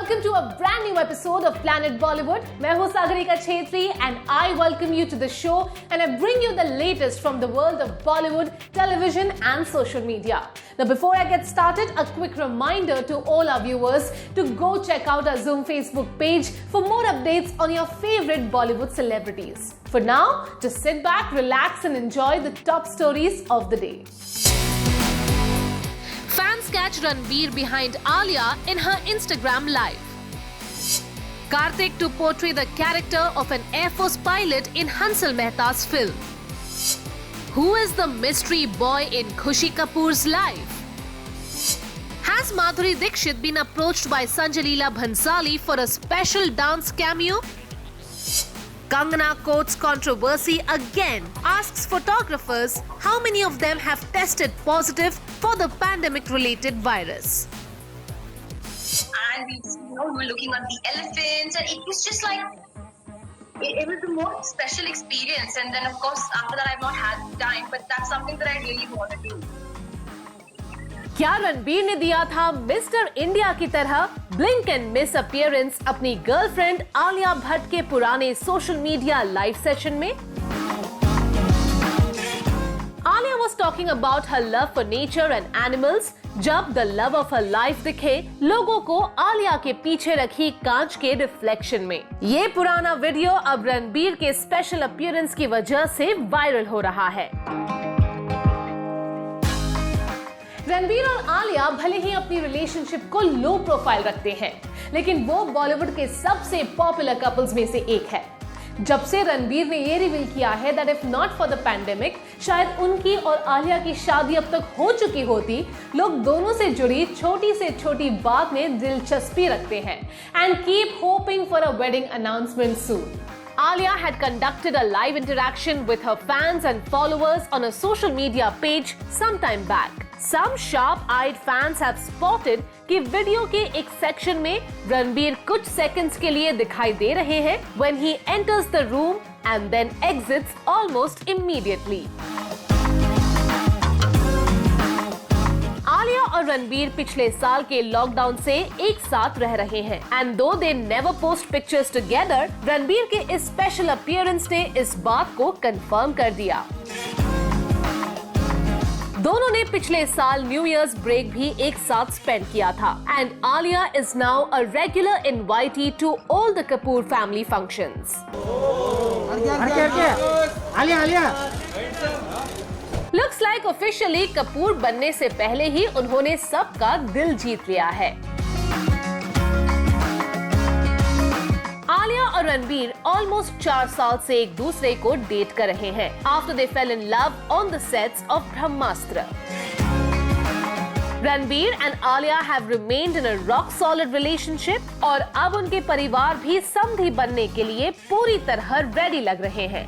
welcome to a brand new episode of Planet Bollywood. मैं हूँ Sagarika Chhetri and I welcome you to the show and I bring you the latest from the world of Bollywood, television and social media. Now before I get started, a quick reminder to all our viewers to go check out our Zoom Facebook page for more updates on your favorite Bollywood celebrities. For now, just sit back, relax and enjoy the top stories of the day. Fans catch Ranbir behind Alia in her Instagram live. Karthik to portray the character of an Air Force pilot in Hansal Mehta's film. Who is the mystery boy in Khushi Kapoor's life? Has Madhuri Dixit been approached by Sanjay Leela Bhansali for a special dance cameo? Kangana quotes controversy again, asks photographers how many of them have tested positive for the pandemic-related virus. And we were looking at the elephants, and it was just like it was the most special experience. And then, of course, after that, I've not had time, but that's something that I really want to do. क्या रणबीर ने दिया था mister India की तरह blink and miss appearance अपनी girlfriend Alia Bhatt के पुराने social media live session में? Alia was talking about her love for nature and animals जब the love of her life दिखे लोगों को आलिया के पीछे रखी कांच के रिफ्लेक्शन में। ये पुराना वीडियो अब रणबीर के स्पेशल अपीयरेंस की वजह से वायरल हो रहा है। रणबीर और आलिया भले ही अपनी रिलेशनशिप को लो प्रोफाइल रखते हैं, लेकिन वो बॉलीवुड के सबसे पॉपुलर कपल्स में से एक है। जब से रणबीर ने ये रिवील किया है that if not for the pandemic, शायद उनकी और आलिया की शादी अब तक हो चुकी होती, लोग दोनों से जुड़ी छोटी से छोटी बात में दिलचस्पी रखते हैं and keep hoping for a wedding announcement soon. Alia had conducted a live interaction with her fans and followers on a social media page some time back. Some sharp-eyed fans have spotted कि video के एक section में रणबीर कुछ seconds के लिए दिखाई दे रहे हैं when he enters the room and then exits almost immediately. Alia और रणबीर पिछले साल के लॉकडाउन से एक साथ रह रहे हैं एंड दो they never post pictures together, Ranbir के इस स्पेशल अपीयरेंस ने इस बात को कंफर्म कर दिया। दोनों ने पिछले साल न्यू ईयर्स ब्रेक भी एक साथ स्पेंड किया था and Alia is now a regular invitee to all the Kapoor family functions. Looks like officially Kapoor बनने से पहले ही उन्होंने सबका दिल जीत लिया है। आलिया और रणबीर ऑलमोस्ट 4 साल से एक दूसरे को डेट कर रहे हैं after they fail in love on the sets of Brahmastra. Ranbir and Alia have remained in a rock solid relationship और अब उनके परिवार भी समधी बनने के लिए पूरी तरह रेडी लग रहे हैं।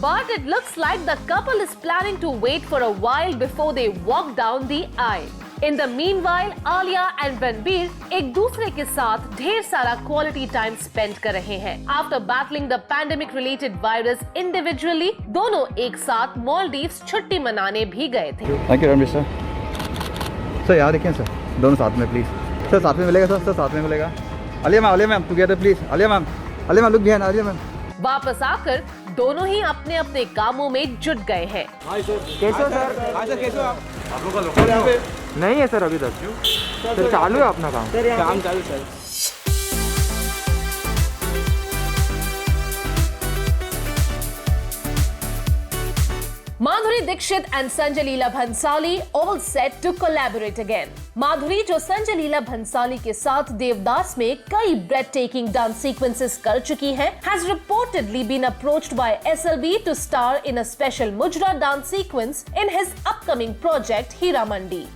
But it looks like the couple is planning to wait for a while before they walk down the aisle. In the meanwhile, Alia and Ranbir एक दूसरे के साथ ढेर सारा quality time spend कर रहे हैं। After battling the pandemic-related virus individually, दोनों एक साथ मालदीव्स छुट्टी मनाने भी गए थे। Thank you, Ranbir sir. Sir यहाँ देखिए सर, दोनों साथ में प्लीज। सर साथ में मिलेगा सर साथ में मिलेगा। Alia ma'am together please. Alia ma'am look behind Alia ma'am. वापस आकर दोनों ही अपने अपने कामों में जुट गए हैं। कैसे हो सर? हाय सर, कैसे हो आप लोग का लोग नहीं है सर अभी तक। सर चालू है अपना काम चालू sir. Madhuri Dixit and Sanjay Leela Bhansali all set to collaborate again. माधुरी जो संजय लीला भंसाली के साथ देवदास में कई breathtaking dance sequences कर चुकी है, has reportedly been approached by SLB to star in a special Mujra dance sequence in his upcoming project Heera Mandi.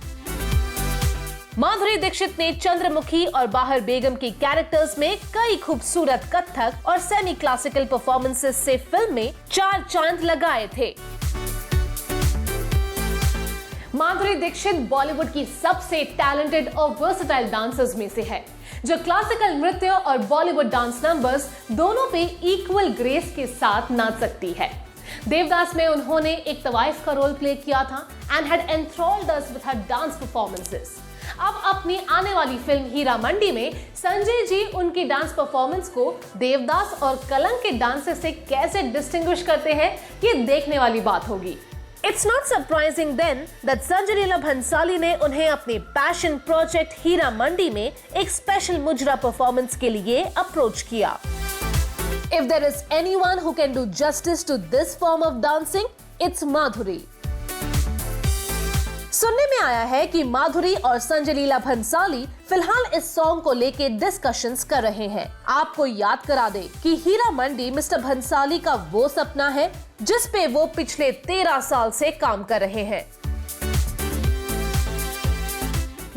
Madhuri Dixit ने चंद्रमुखी और बाहर बेगम की कैरेक्टर्स में कई खूबसूरत कथक और सेमी क्लासिकल परफॉर्मेंसेस से फिल्म में 4 चांद लगाए थे। माधुरी दीक्षित बॉलीवुड की सबसे टैलेंटेड और वर्सेटाइल डांसर्स में से है, जो क्लासिकल नृत्य और बॉलीवुड डांस नंबर्स दोनों पे इक्वल ग्रेस के साथ नाच सकती है। देवदास में उन्होंने एक तवाइफ का रोल प्ले किया था and had enthralled us with her dance performances. अब अपनी आने वाली फिल्म हीरा मंडी में संजय जी उनकी डांस परफॉर्मेंस को देवदास और कलंक के डांसेस से कैसे डिस्टिंग्विश करते हैं, ये देखने वाली बात होगी। It's not surprising then that Sanjay Leela Bhansali ने उन्हें अपने पैशन प्रोजेक्ट हीरा मंडी में एक स्पेशल मुजरा परफॉर्मेंस के लिए अप्रोच किया। If there is anyone who can do justice to this form of dancing, it's Madhuri. सुनने में आया है कि माधुरी और संजय लीला भंसाली फिलहाल इस सॉन्ग को लेके डिस्कशंस कर रहे हैं। आपको याद करा दे कि हीरा मंडी मिस्टर भंसाली का वो सपना है जिस पे वो पिछले 13 साल से काम कर रहे हैं।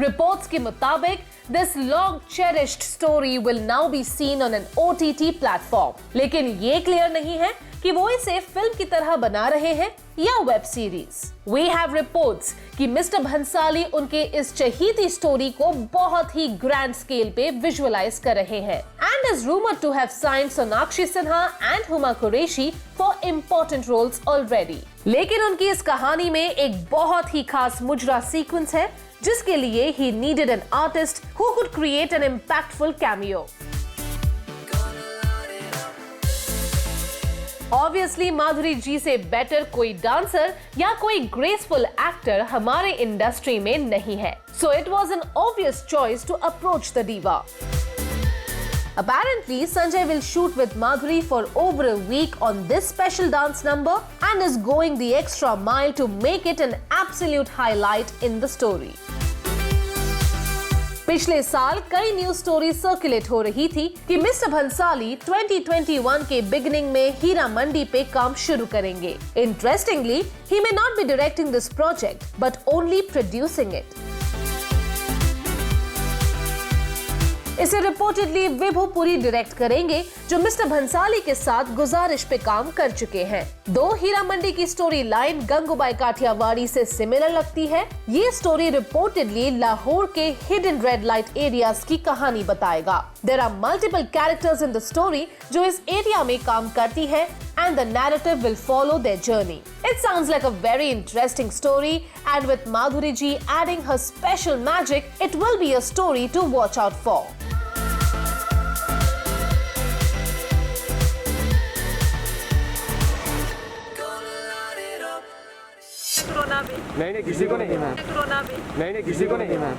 रिपोर्ट्स के मुताबिक this long cherished story will now be seen on an OTT platform, लेकिन ये क्लियर नहीं है कि वो इसे फिल्म की तरह बना रहे हैं या web series. We have reports कि मिस्टर भंसाली उनके इस चहीती स्टोरी को बहुत ही ग्रैंड स्केल पे विजुअलाइज कर रहे हैं and is rumoured to have signed Sonakshi Sinha and Huma Qureshi for important roles already. लेकिन उनकी इस कहानी में एक बहुत ही खास मुजरा सीक्वेंस है जिसके लिए ही needed an artist who could create an impactful cameo. Obviously Madhuri ji से बेटर कोई डांसर या कोई ग्रेसफुल एक्टर हमारे इंडस्ट्री में नहीं है, so it was an obvious choice to approach the diva. Apparently, Sanjay will shoot with Madhuri for over a week on this special dance number and is going the extra mile to make it an absolute highlight in the story. पिछले साल कई news story circulate हो रही थी कि mister Bhansali 2021 के beginning में हीरा मंडी पे काम शुरू करेंगे। Interestingly, he may not be directing this project, but only producing it. इसे रिपोर्टेडली विभू पुरी डायरेक्ट करेंगे, जो मिस्टर भंसाली के साथ गुजारिश पे काम कर चुके हैं। दो हीरा मंडी की स्टोरी लाइन गंगूबाई काठियावाड़ी से सिमिलर लगती है। ये स्टोरी रिपोर्टेडली लाहौर के हिडन रेड लाइट एरियाज की कहानी बताएगा। There are multiple characters in the story जो इस एरिया में काम करती है and the narrative will follow their journey. It sounds like a very interesting story, and with Madhuri ji adding her special magic, it will be a story to watch out for. नहीं किसी को नहीं ma'am. नहीं किसी को नहीं ma'am.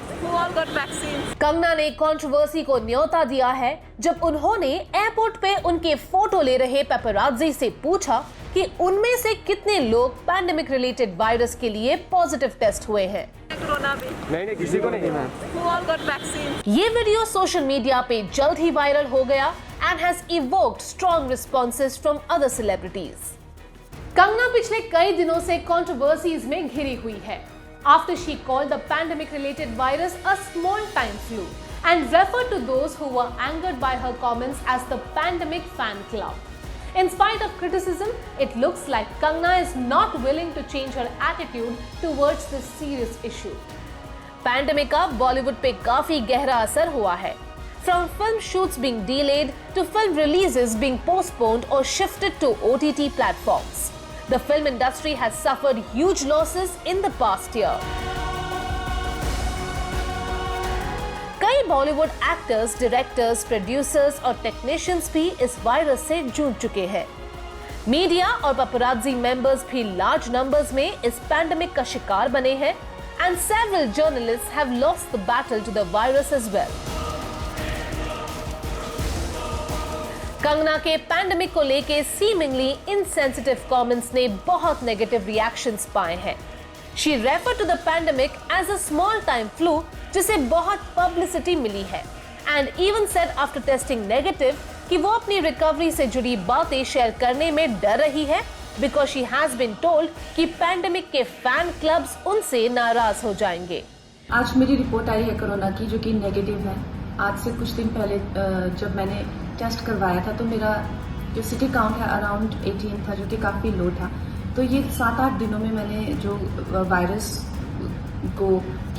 Kangana ने controversy को न्योता दिया है जब उन्होंने एयरपोर्ट पे उनके फोटो ले रहे पेपराज़ी से पूछा कि उनमें से कितने लोग पैंडेमिक रिलेटेड वायरस के लिए पॉजिटिव टेस्ट हुए हैं। नहीं किसी को नहीं मैम। ये वीडियो सोशल मीडिया पे जल्द ही वायरल हो गया and has evoked strong responses from other celebrities. Kangana पिछले कई दिनों से कंट्रोवर्सीज में घिरी हुई है after she called the pandemic related virus a small time flu and referred to those who were angered by her comments as the pandemic fan club. In spite of criticism, it looks like Kangana is not willing to change her attitude towards this serious issue. Pandemic का बॉलीवुड पे काफी गहरा असर हुआ है, from film shoots being delayed to film releases being postponed or shifted to OTT platforms. The film industry has suffered huge losses in the past year. कई Bollywood actors, directors, producers और technicians भी इस वायरस से जूझ चुके हैं। Media और paparazzi members भी लार्ज नंबर्स में इस पैंडेमिक का शिकार बने हैं and several journalists have lost the battle to the virus as well. Kangana के पैंडेमिक को लेके सीमिंगली इनसेंसिटिव कमेंट्स ने बहुत नेगेटिव रिएक्शंस पाए हैं। She refer to the pandemic as a small time flu जिसे बहुत पब्लिसिटी मिली है and even said after testing negative कि वो अपनी रिकवरी से जुड़ी बातें शेयर करने में डर रही है because she has been told कि पैंडेमिक के फैन क्लब्स उनसे नाराज हो जाएंगे। आज मेरी रिपोर्ट आई है कोरोना की जो कि नेगेटिव है। आज से कुछ दिन पहले जब मैंने टेस्ट करवाया था तो मेरा जो सिटी काउंट है अराउंड 18 था, जो कि काफ़ी लो था। तो ये 7-8 दिनों में मैंने जो वायरस को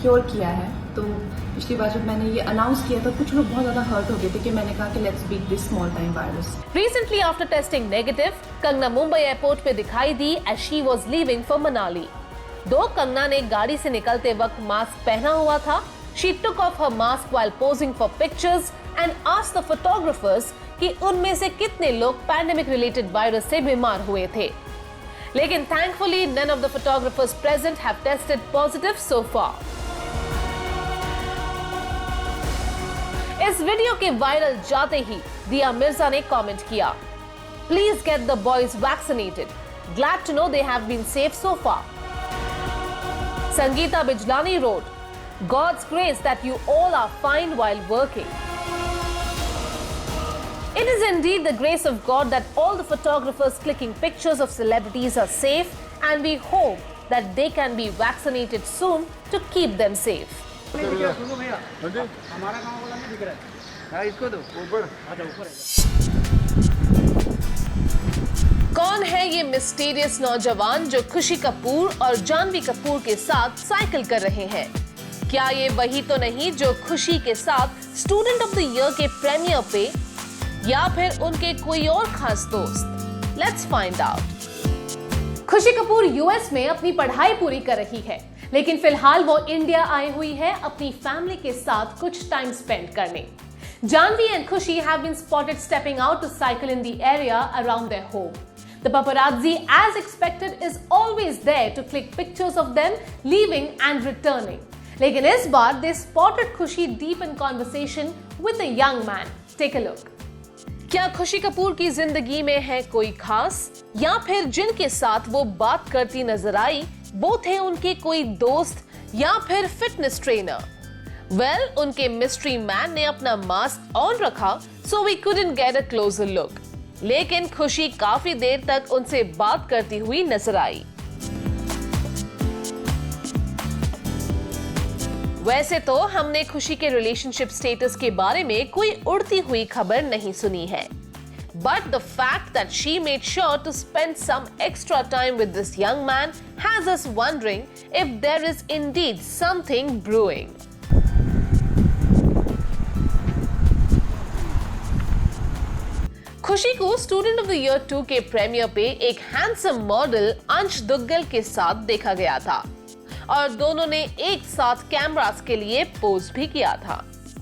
क्योर किया है। तो पिछली बार जब मैंने ये अनाउंस किया था कुछ लोग बहुत ज़्यादा हर्ट हो गए थे कि मैंने कहा कि let's beat this small time virus. Recently after testing negative, Kangana Mumbai airport पे दिखाई दी as she was leaving for Manali. दो कंगना ने गाड़ी से निकलते वक्त मास्क पहना हुआ था, She took off her mask while posing for pictures and asked the photographers कि उनमें से कितने लोग पैंडेमिक रिलेटेड वायरस से बीमार हुए थे। लेकिन thankfully none of the photographers present have tested positive so far. इस वीडियो के वायरल जाते ही दिया मिर्जा ने कमेंट किया, please get the boys vaccinated, glad to know they have been safe so far. Sangeeta Bijlani wrote, God's grace that you all are fine while working. It is indeed the grace of God that all the photographers clicking pictures of celebrities are safe, and we hope that they can be vaccinated soon to keep them safe. कौन है ये mysterious नौजवान जो खुशी कपूर और जानवी कपूर के साथ cycle कर रहे हैं? क्या ये वही तो नहीं जो खुशी के साथ स्टूडेंट ऑफ द ईयर के प्रीमियर पे, या फिर उनके कोई और खास दोस्त? Let's find out. खुशी कपूर यूएस में अपनी पढ़ाई पूरी कर रही है, लेकिन फिलहाल वो इंडिया आई हुई है अपनी फैमिली के साथ कुछ टाइम स्पेंड करने. Janvi and Khushi have been spotted stepping out to cycle in the area around their home. The paparazzi, as expected, is always there to click pictures of them leaving and returning. लेकिन इस बार they spotted Khushi deep in conversation with a young man. Take a look. क्या खुशी कपूर की जिंदगी में है कोई खास, या फिर जिनके साथ वो बात करती नजर आई वो थे उनके कोई दोस्त या फिर फिटनेस ट्रेनर? वेल, उनके मिस्ट्री मैन ने अपना मास्क ऑन रखा, so we couldn't get a closer look. लेकिन खुशी काफी देर तक उनसे बात करती हुई नजर आई. वैसे तो हमने खुशी के रिलेशनशिप स्टेटस के बारे में कोई उड़ती हुई खबर नहीं सुनी है, but the fact that she made sure to spend some extra time with this young man has us wondering if there is indeed something brewing. खुशी को स्टूडेंट ऑफ द ईयर 2 के प्रीमियर पे एक हैंडसम मॉडल अंश दुग्गल के साथ देखा गया था, और दोनों ने एक साथ कैमरास के लिए पोज भी किया था.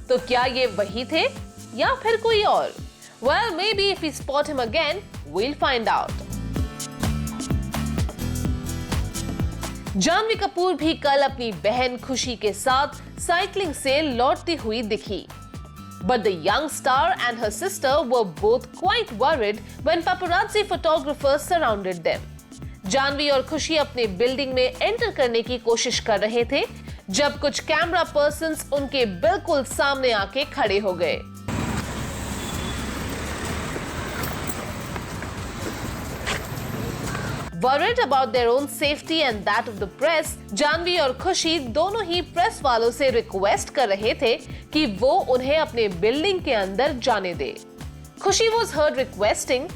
तो क्या ये वही थे या फिर कोई और? Well, maybe if we spot him again, we'll find out. Janhvi Kapoor भी कल अपनी बहन खुशी के साथ साइकिलिंग से लौटती हुई दिखी. But the young star and her sister were both quite worried when paparazzi photographers surrounded them. Janvi और खुशी अपने बिल्डिंग में एंटर करने की कोशिश कर रहे थे जब कुछ कैमरा पर्सन्स उनके बिल्कुल सामने आके खड़े हो गए. Worried about their own safety and that of the press, Janvi और खुशी दोनों ही प्रेस वालों से रिक्वेस्ट कर रहे थे कि वो उन्हें अपने बिल्डिंग के अंदर जाने दे. खुशी was heard requesting,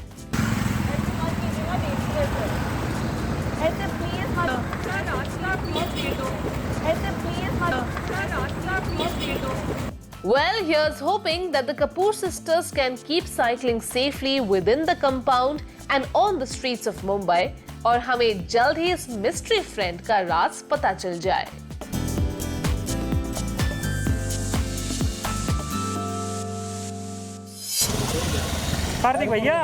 well, here's hoping that the Kapoor sisters can keep cycling safely within the compound and on the streets of Mumbai, और हमें जल्द ही इस मिस्ट्री फ्रेंड का राज पता चल जाए. कार्तिक भैया,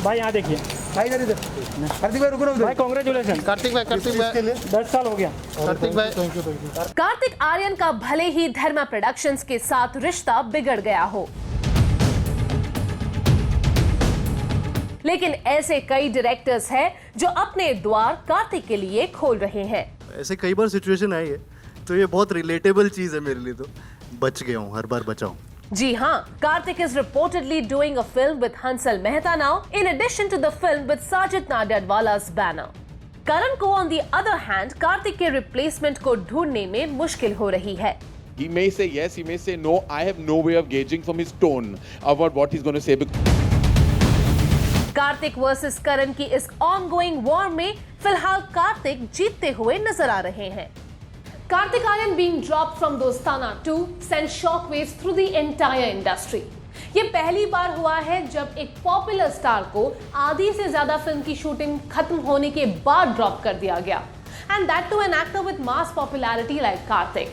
भाई यहाँ देखिए. भाई इधर कार्तिक भाई रुको ना. भाई कांग्रेचुलेशन. कार्तिक भाई 10 साल हो गया. कार्तिक भाई कार्तिक आर्यन का भले ही धर्मा प्रोडक्शंस के साथ रिश्ता बिगड़ गया हो, लेकिन ऐसे कई डायरेक्टर्स हैं जो अपने द्वार कार्तिक के लिए खोल रहे हैं. ऐसे कई बार सिचुएशन आई है, तो ये बहुत रिलेटेबल चीज है मेरे लिए. तो बच गया हूँ, हर बार बचा हूँ. जी हाँ, Kartik is reportedly doing a film with Hansal Mehta now, in addition to the film with Sajid Nadiadwala's banner. करण को on the other hand, Kartik के रिप्लेसमेंट को ढूंढने में मुश्किल हो रही है. He may say yes, he may say no. I have no way of gauging from his tone about what he's going to say. Kartik versus Karan की इस ऑनगोइंग वॉर में फिलहाल कार्तिक जीतते हुए नजर आ रहे हैं. Kartik Aaryan being dropped from Dostana 2 sent shockwaves through the entire industry. ये पहली बार हुआ है जब एक पॉपुलर स्टार को आधी से ज्यादा फिल्म की शूटिंग खत्म होने के बाद ड्रॉप कर दिया गया. and that too an actor with mass popularity like Kartik.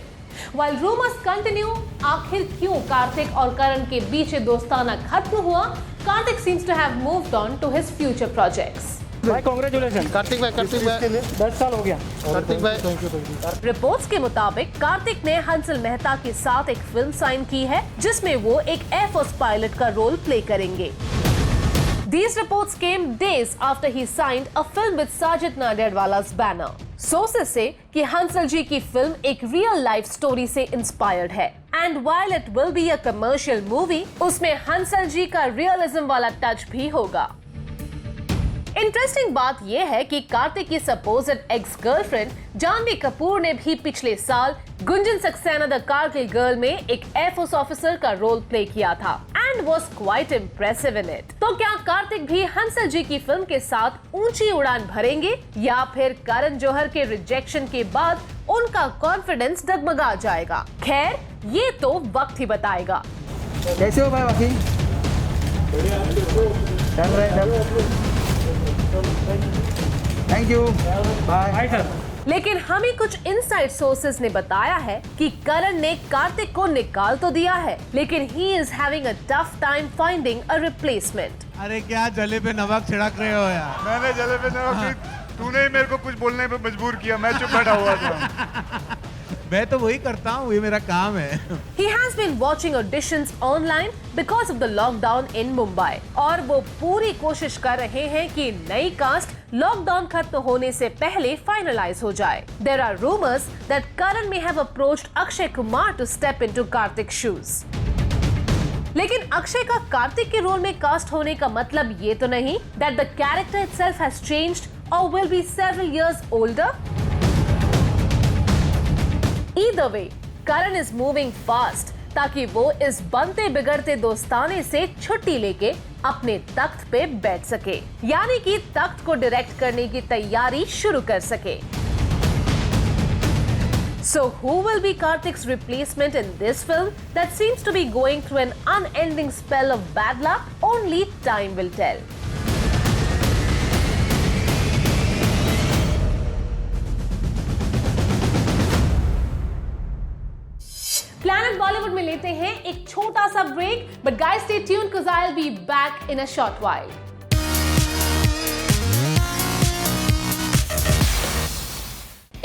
While rumors continue, आखिर क्यों कार्तिक और करण के बीच ये दोस्ताना खत्म हुआ? Kartik seems to have moved on to his future projects. भाई कांग्रेचुलेशन कार्तिक भाई 10 साल हो गया। कार्तिक भाई रिपोर्ट्स के मुताबिक कार्तिक ने हंसल मेहता के साथ एक फिल्म साइन की है जिसमें वो एक एयरफोर्स पायलट का रोल प्ले करेंगे। These reports came days after he signed a film with Sajid Nadeerwala's banner. Sources say कि हंसल जी की फिल्म एक रियल लाइफ स्टोरी से इंस्पायर्ड है and while it will be a commercial movie, उसमें हंसल जी का realism वाला touch भी होगा। इंटरेस्टिंग बात यह है कि कार्तिक की supposed ex girlfriend Janhvi Kapoor ने भी पिछले साल गुंजन सक्सेना द कारगिल गर्ल में एक एयरफोर्स ऑफिसर का रोल प्ले किया था and was quite impressive in it. तो क्या कार्तिक भी हंसल जी की फिल्म के साथ ऊंची उड़ान भरेंगे या फिर करण जौहर के रिजेक्शन के बाद उनका कॉन्फिडेंस डगमगा जाएगा? खैर, ये तो वक्त ही बताएगा। कैसे हो भाई बाकी? Thank you, bye sir. लेकिन हमें कुछ इनसाइड सोर्सेज ने बताया है कि करण ने कार्तिक को निकाल तो दिया है, लेकिन he is having a tough time finding a replacement. अरे क्या जले पे नमक छिड़क रहे हो यार? मैंने जले पे नमक, तूने ही मेरे को कुछ बोलने पे मजबूर किया, मैं चुप बैठा हुआ था। मैं तो वही करता हूँ, ये मेरा काम है। He has been watching auditions online because of the lockdown in Mumbai और वो पूरी कोशिश कर रहे हैं कि नई कास्ट लॉकडाउन खत्म होने से पहले फाइनलाइज हो जाए। There are rumors that Karan may have approached Akshay Kumar to step into Karthik's shoes. लेकिन अक्षय का कार्तिक के रोल में कास्ट होने का मतलब ये तो नहीं that the character itself has changed or will be several years older. Either way, Karan is moving fast ताकि वो इस बनते बिगड़ते दोस्ताने से छुट्टी लेके अपने तख्त पे बैठ सके, यानी कि तख्त को डायरेक्ट करने की तैयारी शुरू कर सके। So who will be Karthik's replacement in this film that seems to be going through an unending spell of bad luck? Only time will tell. Planet Bollywood में लेते हैं एक छोटा सा break, but guys stay tuned because I'll be back in a short while.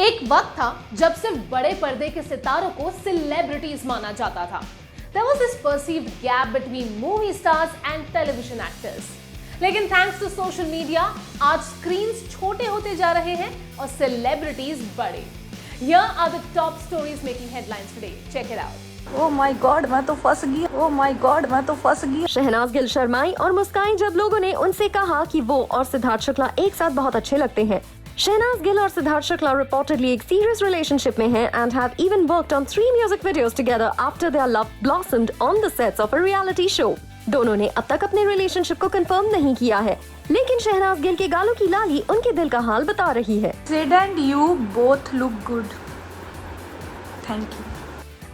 एक वक्त था जब सिर्फ बड़े पर्दे के सितारों को सेलिब्रिटीज माना जाता था। There was this perceived gap between movie stars and television actors. लेकिन थैंक्स टू सोशल मीडिया आज स्क्रीन्स छोटे होते जा रहे हैं और सेलिब्रिटीज बड़े। Here are the top stories making headlines today. Check it out. Oh my God, मैं तो फंस गई। Oh my God, मैं तो फंस गई। शहनाज गिल शर्माई और मुस्काई जब लोगों ने उनसे कहा कि वो और सिद्धार्थ शुक्ला एक साथ बहुत अच्छे लगते हैं। शहनाज गिल और सिद्धार्थ शुक्ला रिपोर्टेडली एक सीरियस रिलेशनशिप में हैं and have even worked on 3 music videos together after their love blossomed on the sets of a reality show. दोनों ने अब तक अपने रिलेशनशिप को कंफर्म नहीं किया है, लेकिन शहनाज गिल के गालों की लाली उनके दिल का हाल बता रही है। Sid and you both look good. Thank you.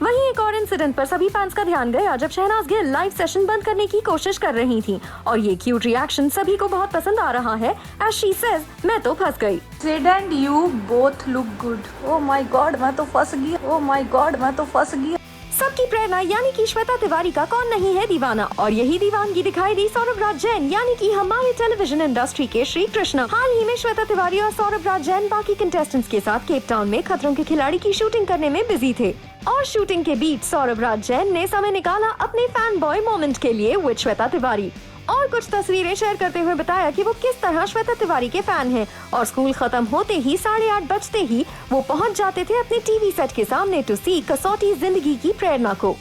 वहीं एक और इंसिडेंट पर सभी फैंस का ध्यान गया जब शहनाज गिल लाइव सेशन बंद करने की कोशिश कर रही थी और ये क्यूट रिएक्शन सभी को बहुत पसंद आ रहा है। As she says, मैं तो फंस गई। Sid and you both look good. Oh my God, मैं तो फंस गई। Oh my God, मैं तो फंस गई। सबकी प्रेरणा यानी कि श्वेता तिवारी का कौन नहीं है दीवाना, और यही दीवानगी दिखाई दी सौरभ राज जैन यानी कि हमारे टेलीविजन इंडस्ट्री के श्री कृष्ण। हाल ही में श्वेता तिवारी और सौरभ राज जैन बाकी कंटेस्टेंट्स के साथ केप टाउन में खतरों के खिलाड़ी की शूटिंग करने में बिजी थे और शूटिंग के बीच सौरभ राज जैन ने समय निकाला अपने फैन बॉय मोमेंट के लिए विद श्वेता तिवारी और कुछ तस्वीरें शेयर करते हुए बताया कि वो किस तरह श्वेता तिवारी के फैन हैं और स्कूल खत्म होते ही 8:30 बजते ही वो पहुंच जाते थे अपने टीवी सेट के सामने टू सी कसौटी जिंदगी की प्रेरणा को।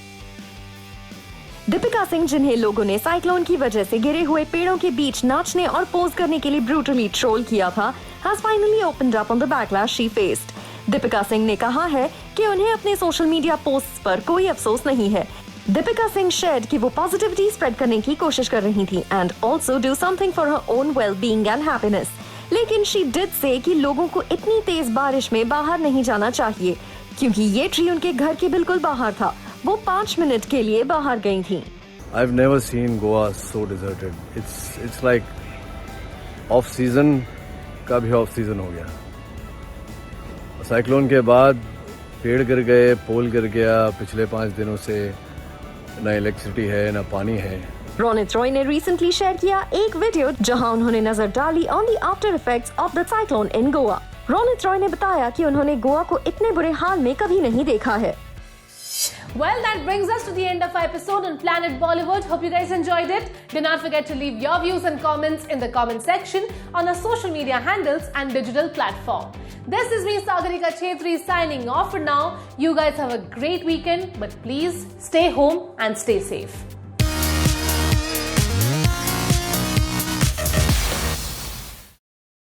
दीपिका सिंह, जिन्हें लोगों ने साइक्लोन की वजह से गिरे हुए पेड़ों के बीच नाचने और पोज करने के लिए ब्रूटली ट्रोल किया था, has finally opened up on the backlash she faced. Deepika Singh ने कहा है कि उन्हें अपने सोशल मीडिया पोस्ट्स पर कोई अफसोस नहीं है। दीपिका सिंह शेयर्ड कि वो पॉजिटिविटी स्प्रेड करने की कोशिश कर रही थी and also do something for her own well-being and happiness, लेकिन शी डिड से कि लोगों को इतनी तेज बारिश में बाहर नहीं जाना चाहिए क्योंकि ये ट्री उनके घर के बिल्कुल बाहर था। वो 5 मिनट के लिए बाहर गई थी। I've never seen Goa so deserted. It's like off season का भी off season हो गया। साइक्लोन के बाद पेड़ गिर गए, पोल गिर गया, पिछले 5 दिनों से ना इलेक्ट्रिसिटी है ना पानी है। रोनित रॉय ने रिसेंटली शेयर किया एक वीडियो जहां उन्होंने नजर डाली on the after effects of the cyclone in Goa. Ronit Roy ने बताया कि उन्होंने गोवा को इतने बुरे हाल में कभी नहीं देखा है। Well, that brings us to the end of our episode on Planet Bollywood. Hope you guys enjoyed it. Do not forget to leave your views and comments in the comment section on our social media handles and digital platform. This is me, Sagarika Chhetri, signing off for now. You guys have a great weekend, but please stay home and stay safe.